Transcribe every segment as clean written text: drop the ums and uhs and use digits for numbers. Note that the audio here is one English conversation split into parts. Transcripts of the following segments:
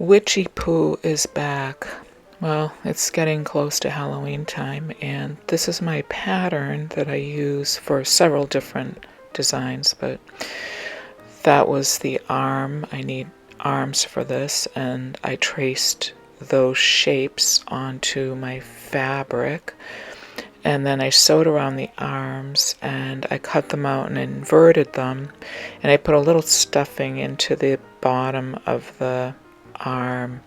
Witchy Poo is back. Well, it's getting close to Halloween time, and this is my pattern that I use for several different designs, but that was the arm. I need arms for this, and I traced those shapes onto my fabric, and then I sewed around the arms, and I cut them out and inverted them, and I put a little stuffing into the bottom of the arm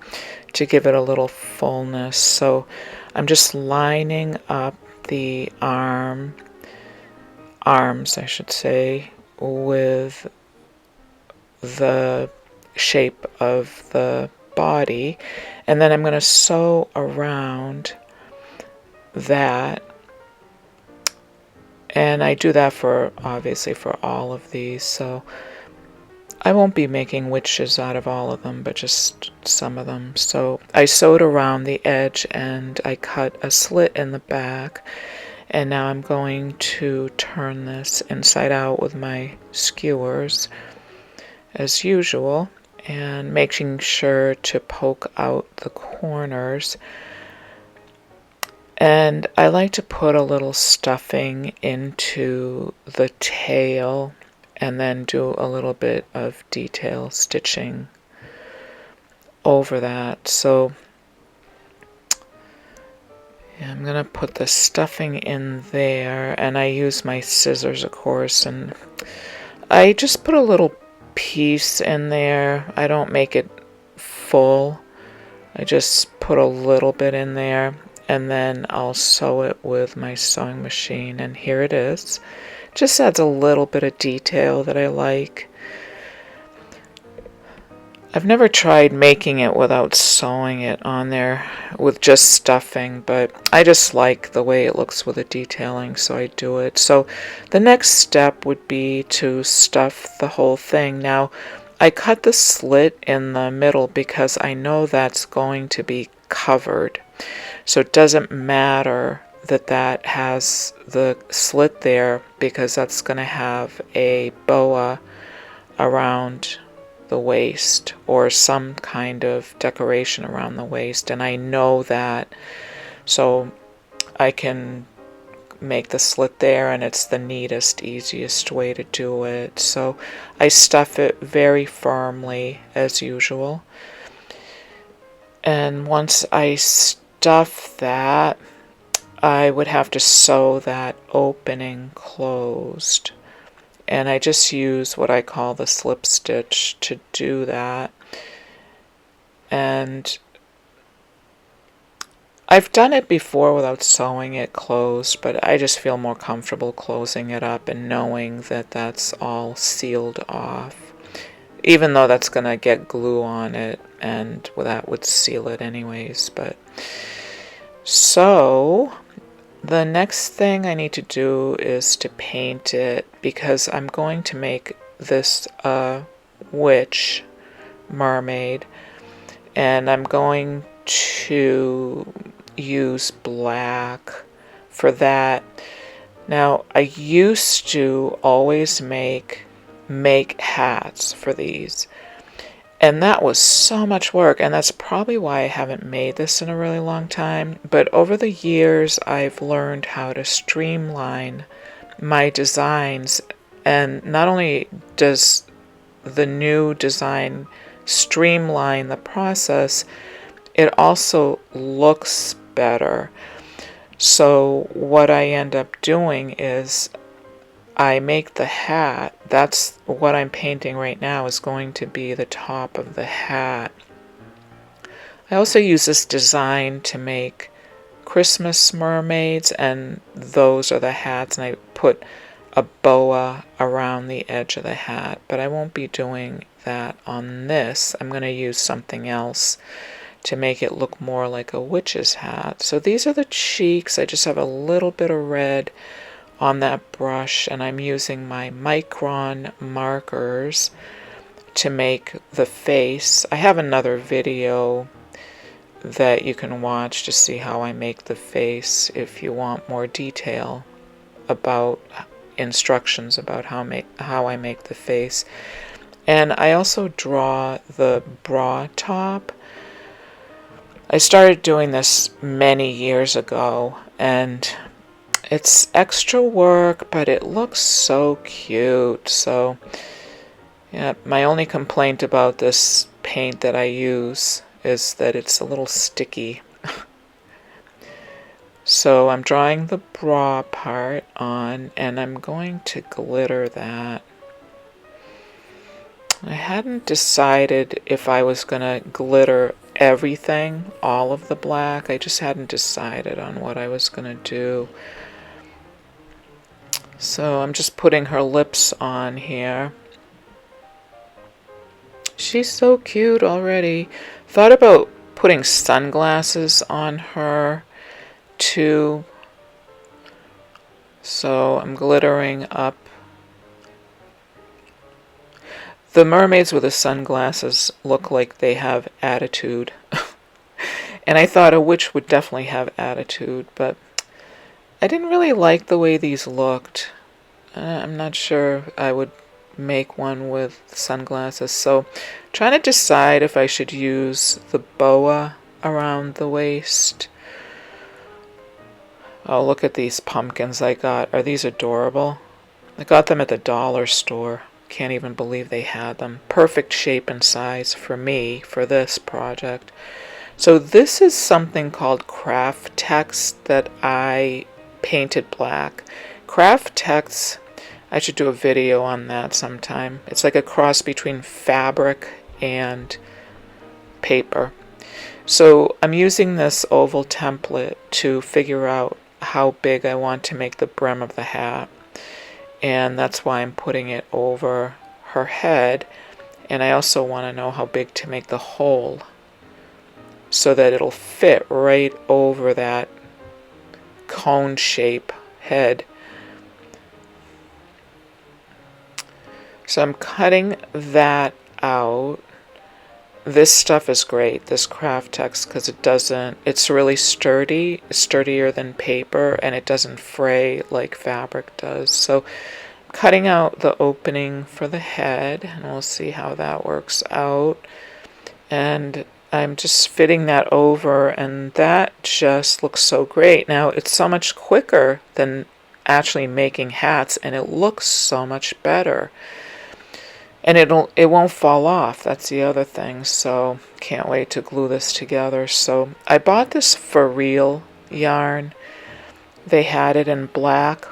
to give it a little fullness. So I'm just lining up the arms, I should say, with the shape of the body, and then I'm going to sew around that. And I do that for, obviously, for all of these, so I won't be making witches out of all of them, but just some of them. So I sewed around the edge and I cut a slit in the back, and now I'm going to turn this inside out with my skewers as usual, and making sure to poke out the corners. And I like to put a little stuffing into the tail and then do a little bit of detail stitching over that. So yeah, I'm going to put the stuffing in there, and I use my scissors, of course, and I just put a little piece in there. I don't make it full. I just put a little bit in there, and then I'll sew it with my sewing machine, and here it is. Just adds a little bit of detail that I like. I've never tried making it without sewing it on there with just stuffing, but I just like the way it looks with the detailing, so I do it. So the next step would be to stuff the whole thing. Now, I cut the slit in the middle because I know that's going to be covered. So it doesn't matter that has the slit there, because that's going to have a boa around the waist or some kind of decoration around the waist, and I know that, so I can make the slit there, and it's the neatest, easiest way to do it. So I stuff it very firmly as usual, and once I stuff that, I would have to sew that opening closed, and I just use what I call the slip stitch to do that. And I've done it before without sewing it closed, but I just feel more comfortable closing it up and knowing that that's all sealed off, even though that's going to get glue on it, and that would seal it anyways. But so the next thing I need to do is to paint it, because I'm going to make this a witch mermaid, and I'm going to use black for that. Now, I used to always make hats for these, and that was so much work, and that's probably why I haven't made this in a really long time. But over the years, I've learned how to streamline my designs, and not only does the new design streamline the process, it also looks better. So what I end up doing is I make the hat. That's what I'm painting right now, is going to be the top of the hat. I also use this design to make Christmas mermaids, and those are the hats, and I put a boa around the edge of the hat, but I won't be doing that on this. I'm going to use something else to make it look more like a witch's hat. So these are the cheeks. I just have a little bit of red on that brush, and I'm using my micron markers to make the face. I have another video that you can watch to see how I make the face if you want more detail about instructions about how I make the face. And I also draw the bra top. I started doing this many years ago, and it's extra work, but it looks so cute. So, yeah, my only complaint about this paint that I use is that it's a little sticky. So I'm drawing the bra part on, and I'm going to glitter that. I hadn't decided if I was going to glitter everything, all of the black. I just hadn't decided on what I was going to do. So I'm just putting her lips on here. She's so cute already. Thought about putting sunglasses on her too. So I'm glittering up. The mermaids with the sunglasses look like they have attitude. And I thought a witch would definitely have attitude, but I didn't really like the way these looked. I'm not sure I would make one with sunglasses. So trying to decide if I should use the boa around the waist. Oh, look at these pumpkins I got. Are these adorable? I got them at the dollar store. Can't even believe they had them. Perfect shape and size for me for this project. So this is something called craft text that I painted black. Craft text, I should do a video on that sometime. It's like a cross between fabric and paper. So I'm using this oval template to figure out how big I want to make the brim of the hat. And that's why I'm putting it over her head. And I also want to know how big to make the hole so that it'll fit right over that cone shape head. So I'm cutting that out. This stuff is great, this craft text, because it's really sturdy, sturdier than paper, and it doesn't fray like fabric does. So I'm cutting out the opening for the head, and we'll see how that works out. And I'm just fitting that over, and that just looks so great. Now, it's so much quicker than actually making hats, and it looks so much better. And it won't fall off. That's the other thing. So can't wait to glue this together. So I bought this for real yarn. They had it in black.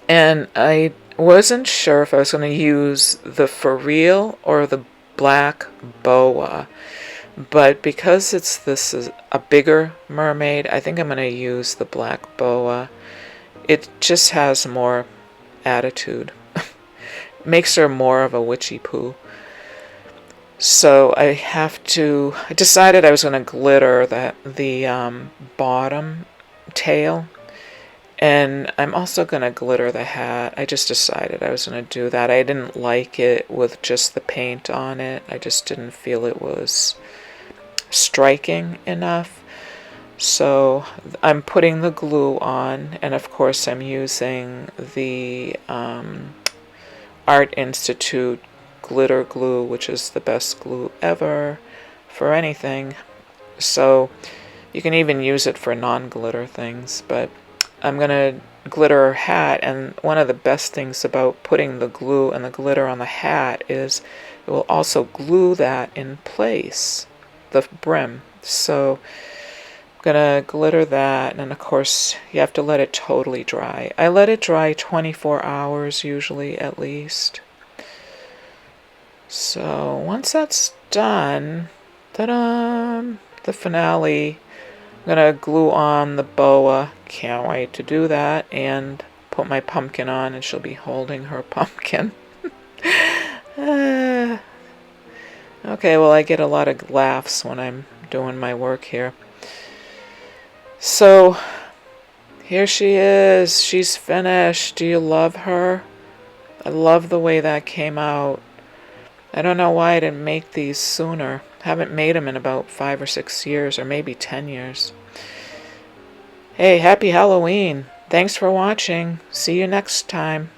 And I wasn't sure if I was going to use the for real or the black boa. But because this is a bigger mermaid, I think I'm going to use the black boa. It just has more attitude. Makes her more of a Witchy Poo. So I decided I was going to glitter the bottom tail. And I'm also going to glitter the hat. I just decided I was going to do that. I didn't like it with just the paint on it. I just didn't feel it was striking enough. So I'm putting the glue on. And of course I'm using the Art Institute glitter glue, which is the best glue ever for anything. So you can even use it for non-glitter things, but I'm going to glitter her hat, and one of the best things about putting the glue and the glitter on the hat is it will also glue that in place, the brim. So I'm going to glitter that, and of course you have to let it totally dry. I let it dry 24 hours usually at least. So once that's done, ta-da, the finale, I'm going to glue on the boa. Can't wait to do that, and put my pumpkin on, and she'll be holding her pumpkin. Okay, well, I get a lot of laughs when I'm doing my work here. So here she is. She's finished. Do you love her? I love the way that came out. I don't know why I didn't make these sooner. I haven't made them in about 5 or 6 years, or maybe 10 years. Hey, happy Halloween. Thanks for watching. See you next time.